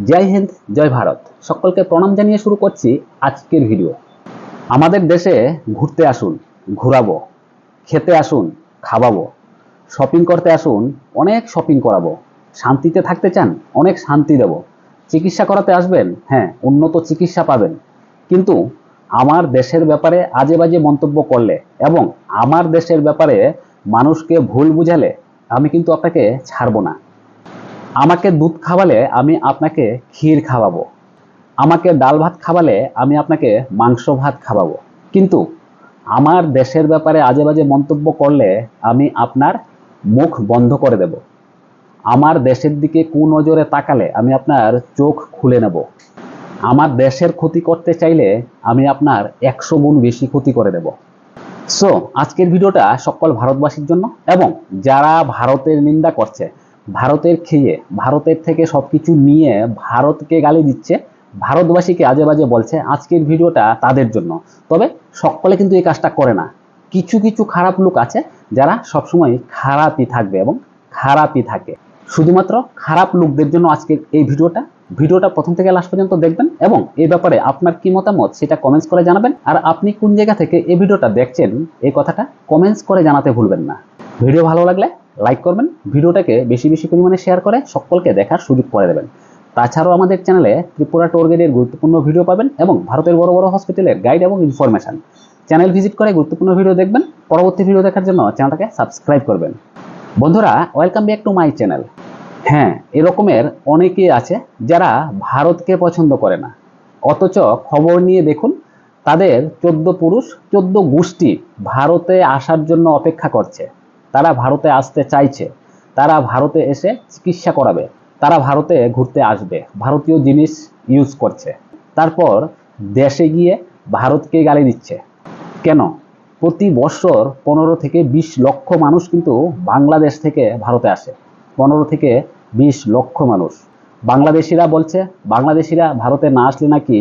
জয় হিন্দ, জয় ভারত। সকলকে প্রণাম জানিয়ে শুরু করছি আজকের ভিডিও। আমাদের দেশে ঘুরতে আসুন, ঘোরাবো, খেতে আসুন, খাওয়াবো, শপিং করতে আসুন, অনেক শপিং করাবো, শান্তিতে থাকতে চান, অনেক শান্তি দেব, চিকিৎসা করাতে আসবেন, হ্যাঁ, উন্নত চিকিৎসা পাবেন। কিন্তু আমার দেশের ব্যাপারে আজে বাজে মন্তব্য করলে এবং আমার দেশের ব্যাপারে মানুষকে ভুল বুঝালে আমি কিন্তু আপনাকে ছাড়বো না। আমাকে দুধ খাওয়ালে আমি আপনাকে ক্ষীর খাওয়াবো, আমাকে ডাল ভাত খাওয়ালে আমি আপনাকে মাংস ভাত খাওয়াবো। কিন্তু আমার দেশের ব্যাপারে আজে বাজে মন্তব্য করলে আমি আপনার মুখ বন্ধ করে দেব। আমার দেশের দিকে কুনজরে তাকালে আমি আপনার চোখ খুলে নেব। আমার দেশের ক্ষতি করতে চাইলে আমি আপনার 100 গুণ বেশি ক্ষতি করে দেব। সো আজকের ভিডিওটা সকল ভারতবাসীর জন্য, এবং যারা ভারতের নিন্দা করছে, ভারতের খেয়ে ভারতের থেকে সবকিছু নিয়ে ভারতকে গালি দিচ্ছে, ভারতবাসীকে আজে বাজে বলছে, আজকের ভিডিওটা তাদের জন্য। তবে সকলে কিন্তু এই কাজটা করে না। কিছু কিছু খারাপ লোক আছে যারা সবসময় খারাপই থাকবে এবং খারাপই থাকে। শুধুমাত্র খারাপ লোকদের জন্য আজকের এই ভিডিওটা প্রথম থেকে লাস্ট পর্যন্ত দেখবেন এবং এই ব্যাপারে আপনার কি মতামত সেটা কমেন্টস করে জানাবেন। আর আপনি কোন জায়গা থেকে এই ভিডিওটা দেখছেন এই কথাটা কমেন্টস করে জানাতে ভুলবেন না। ভিডিও ভালো লাগলে লাইক করবেন, ভিডিওটাকে বেশি বেশি পরিমাণে শেয়ার করে সকলকে দেখার সুযোগ করে দেবেন। তাছাড়াও আমাদের চ্যানেলে ত্রিপুরা ট্যুর গাইডের গুরুত্বপূর্ণ ভিডিও পাবেন এবং ভারতের বড় বড় হসপিটালের গাইড এবং ইনফরমেশন। চ্যানেল ভিজিট করে গুরুত্বপূর্ণ ভিডিও দেখবেন। পরবর্তী ভিডিও দেখার জন্য চ্যানেলটাকে সাবস্ক্রাইব করবেন। বন্ধুরা, welcome back to my channel. হ্যাঁ, এরকমের অনেকেই আছে যারা ভারতকে পছন্দ করে না, অথচ খবর নিয়ে দেখুন তাদের 14 পুরুষ 14 গোষ্ঠী ভারতে আসার জন্য অপেক্ষা করছে। তারা ভারতে আসতে চাইছে, তারা ভারতে এসে চিকিৎসা করাবে, তারা ভারতে ঘুরতে আসবে, ভারতীয় জিনিস ইউজ করছে, তারপর দেশে গিয়ে ভারতকে গালি দিচ্ছে। কেন? প্রতি বছর 15 থেকে 20 লক্ষ মানুষ কিন্তু বাংলাদেশ থেকে ভারতে আসে। 15 থেকে 20 লক্ষ মানুষ। বাংলাদেশিরা বলছে বাংলাদেশিরা ভারতে না আসলে নাকি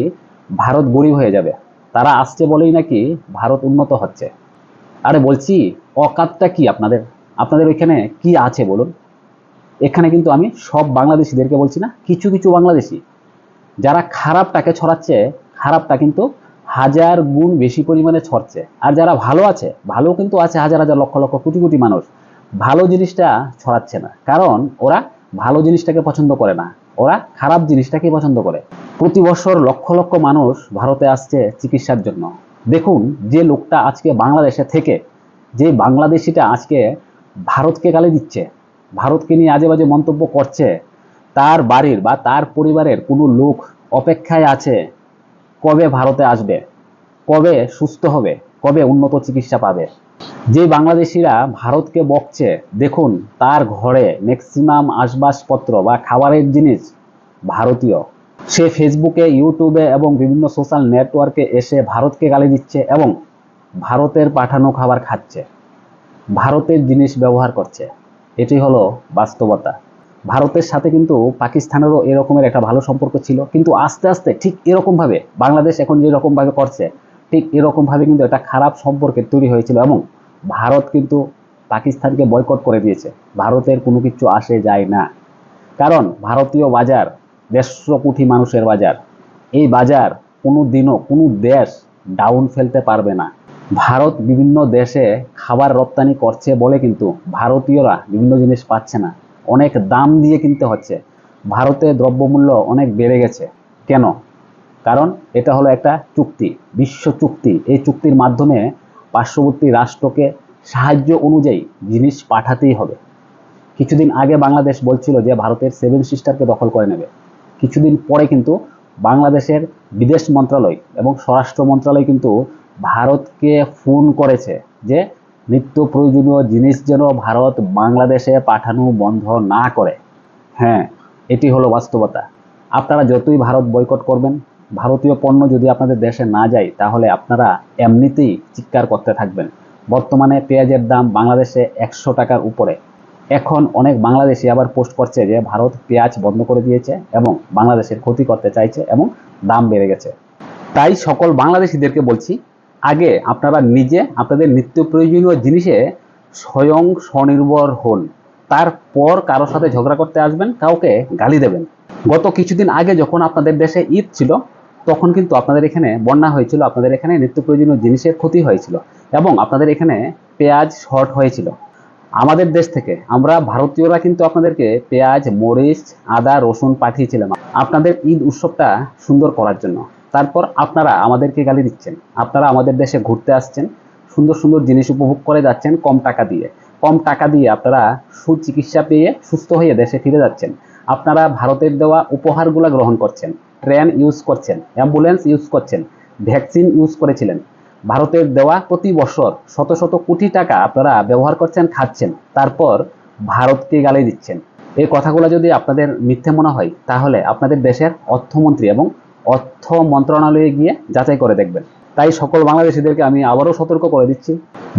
ভারত গরিব হয়ে যাবে, তারা আসছে বলেই নাকি ভারত উন্নত হচ্ছে। আরে বলছি, অকাতটা কি আপনাদের? আপনাদের ওইখানে কি আছে বলুন? এখানে কিন্তু আমি সব বাংলাদেশিদেরকে বলছি না, কিছু কিছু বাংলাদেশি যারা খারাপটাকে ছড়াচ্ছে, খারাপটা কিন্তু হাজার গুণ বেশি পরিমাণে ছড়ছে। আর যারা ভালো আছে, ভালো কিন্তু আছে হাজার হাজার লক্ষ লক্ষ কোটি কোটি মানুষ, ভালো জিনিসটা ছড়াচ্ছে না, কারণ ওরা ভালো জিনিসটাকে পছন্দ করে না, ওরা খারাপ জিনিসটাকে পছন্দ করে। প্রতি বছর লক্ষ লক্ষ মানুষ ভারতে আসছে চিকিৎসার জন্য। দেখুন, যে লোকটা আজকে বাংলাদেশে থেকে, যে বাংলাদেশিটা আজকে ভারতকে গালি দিচ্ছে, ভারতকে নিয়ে আজে বাজে মন্তব্য করছে, তার বাড়ির বা তার পরিবারের কোনো লোক অপেক্ষায় আছে কবে ভারতে আসবে, কবে সুস্থ হবে, কবে উন্নত চিকিৎসা পাবে। যে বাংলাদেশিরা ভারতকে বকছে, দেখুন তার ঘরে ম্যাক্সিমাম আসবাবপত্র বা খাবারের জিনিস ভারতীয়। সে ফেসবুকে, ইউটিউবে এবং বিভিন্ন সোশ্যাল নেটওয়ার্কে এসে ভারতকে গালি দিচ্ছে এবং ভারতের পাঠানো খাবার খাচ্ছে, ভারতের জিনিস ব্যবহার করছে। এটি হলো বাস্তবতা। ভারতের সাথে কিন্তু পাকিস্তানেরও এরকমের একটা ভালো সম্পর্ক ছিল, কিন্তু আস্তে আস্তে ঠিক এরকমভাবে বাংলাদেশ এখন যেরকমভাবে করছে, ঠিক এরকমভাবে কিন্তু একটা খারাপ সম্পর্কের তৈরি হয়েছিল এবং ভারত কিন্তু পাকিস্তানকে বয়কট করে দিয়েছে। ভারতের কোনো কিছু আসে যায় না, কারণ ভারতীয় বাজার 150 কোটি মানুষের বাজার। এই বাজার কোনো দিনও কোনো দেশ ডাউন ফেলতে পারবে না। ভারত বিভিন্ন দেশে খাবার রপ্তানি করছে বলে কিন্তু ভারতীয়রা বিভিন্ন জিনিস পাচ্ছে না, অনেক দাম দিয়ে কিনতে হচ্ছে। ভারতে দ্রব্যমূল্য অনেক বেড়ে গেছে। কেন? কারণ এটা হলো একটা চুক্তি, বিশ্ব চুক্তি। এই চুক্তির মাধ্যমে পার্শ্ববর্তী রাষ্ট্রকে সাহায্য অনুযায়ী জিনিস পাঠাতেই হবে। কিছুদিন আগে বাংলাদেশ বলছিল যে ভারতের 7 সিস্টারকে দখল করে নেবে। কিছুদিন পরে কিন্তু বাংলাদেশের বিদেশ মন্ত্রণালয় এবং স্বরাষ্ট্র মন্ত্রণালয় কিন্তু ভারতকে ফোন করেছে যে নিত্য প্রয়োজনীয় জিনিস যেন ভারত বাংলাদেশে পাঠানো বন্ধ না করে। হ্যাঁ, এটি হলো বাস্তবতা। আপনারা যতই ভারত বয়কট করবেন, ভারতীয় পণ্য যদি আপনাদের দেশে না যায়, তাহলে আপনারা এমনিতেই চিৎকার করতে থাকবেন। বর্তমানে পেঁয়াজের দাম বাংলাদেশে 100 টাকার উপরে। এখন অনেক বাংলাদেশি আবার পোস্ট করছে যে ভারত পেঁয়াজ বন্ধ করে দিয়েছে এবং বাংলাদেশের ক্ষতি করতে চাইছে এবং দাম বেড়ে গেছে। তাই সকল বাংলাদেশিদেরকে বলছি, আগে আপনারা নিজে আপনাদের নিত্য প্রয়োজনীয় জিনিসে স্বয়ং স্বনির্ভর হন। তারপর কারোর সাথে ঝগড়া করতে আসবেন, কাউকে গালি দেবেন। গত কিছুদিন আগে যখন আপনাদের দেশে ঈদ ছিল, তখন কিন্তু আপনাদের এখানে বন্যা হয়েছিল, আপনাদের এখানে নিত্য প্রয়োজনীয় জিনিসের ক্ষতি হয়েছিল এবং আপনাদের এখানে পেঁয়াজ শর্ট হয়েছিল। আমাদের দেশ থেকে আমরা ভারতীয়রা কিন্তু আপনাদেরকে পেঁয়াজ, মরিচ, আদা, রসুন পাঠিয়েছিলাম আপনাদের ঈদ উৎসবটা সুন্দর করার জন্য। তারপর আপনারা আমাদেরকে গালি দিচ্ছেন। আপনারা আমাদের দেশে ঘুরতে আসছেন, সুন্দর সুন্দর জিনিস উপভোগ করে যাচ্ছেন কম টাকা দিয়ে। কম টাকা দিয়ে আপনারা সুচিকিৎসা পেয়ে সুস্থ হয়ে দেশে ফিরে যাচ্ছেন। আপনারা ভারতের দেওয়া উপহারগুলো গ্রহণ করছেন, ট্রেন ইউজ করছেন, অ্যাম্বুলেন্স ইউজ করছেন, ভ্যাকসিন ইউজ করেছিলেন। ভারতের দেওয়া প্রতি বছর শত শত কোটি টাকা আপনারা ব্যবহার করছেন, খাচ্ছেন, তারপর ভারতকে গালি দিচ্ছেন। এই কথাগুলো যদি আপনাদের মিথ্যে মনে হয়, তাহলে আপনাদের দেশের অর্থমন্ত্রী এবং অর্থ মন্ত্রণালয়ে গিয়ে যাচাই করে দেখবেন। তাই সকল বাংলাদেশিদেরকে আমি আবারও সতর্ক করে দিচ্ছি,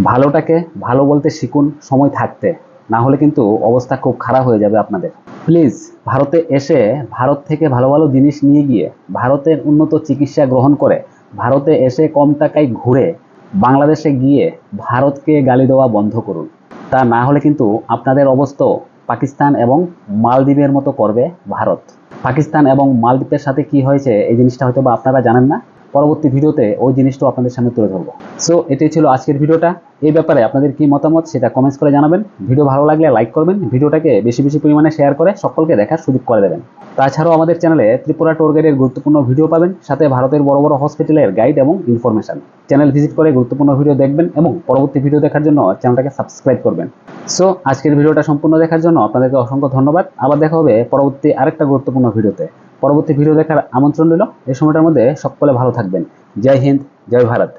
ভালোটাকে ভালো বলতে শিখুন সময় থাকতে, না হলে কিন্তু অবস্থা খুব খারাপ হয়ে যাবে আপনাদের। প্লিজ ভারতে এসে ভারত থেকে ভালো ভালো জিনিস নিয়ে গিয়ে ভারতের উন্নত চিকিৎসা গ্রহণ করে ভারতে এসে কম টাকায় ঘুরে বাংলাদেশে গিয়ে ভারতকে গালি দেওয়া বন্ধ করুন। তা না হলে কিন্তু আপনাদের অবস্থা পাকিস্তান এবং মালদ্বীপের মতো করবে ভারত। পাকিস্তান এবং মালদ্বীপের সাথে কি হয়েছে এই জিনিসটা হয়তো বা আপনারা জানেন না। পরবর্তী ভিডিওতে ওই জিনিসটাও আপনাদের সামনে তুলে ধরবো। সো এটাই ছিল আজকের ভিডিওটা। এই ব্যাপারে আপনাদের কি মতামত সেটা কমেন্টস করে জানাবেন। ভিডিও ভালো লাগলে লাইক করবেন, ভিডিওটাকে বেশি বেশি পরিমাণে শেয়ার করে সকলকে দেখার সুযোগ করে দেবেন। তাছাড়াও আমাদের চ্যানেলে ত্রিপুরা ট্যুর গাইডের গুরুত্বপূর্ণ ভিডিও পাবেন, সাথে ভারতের বড় বড় হসপিটালের গাইড এবং ইনফরমেশন। চ্যানেল ভিজিট করে গুরুত্বপূর্ণ ভিডিও দেখবেন এবং পরবর্তী ভিডিও দেখার জন্য চ্যানেলটাকে সাবস্ক্রাইব করবেন। সো আজকের ভিডিওটা সম্পূর্ণ দেখার জন্য আপনাদেরকে অসংখ্য ধন্যবাদ। আবার দেখা হবে পরবর্তী আরেকটা গুরুত্বপূর্ণ ভিডিওতে। পরবর্তী ভিডিও দেখার আমন্ত্রণ রইল। এই সময়টার মধ্যে সকলে ভালো থাকবেন। জয় হিন্দ, জয় ভারত।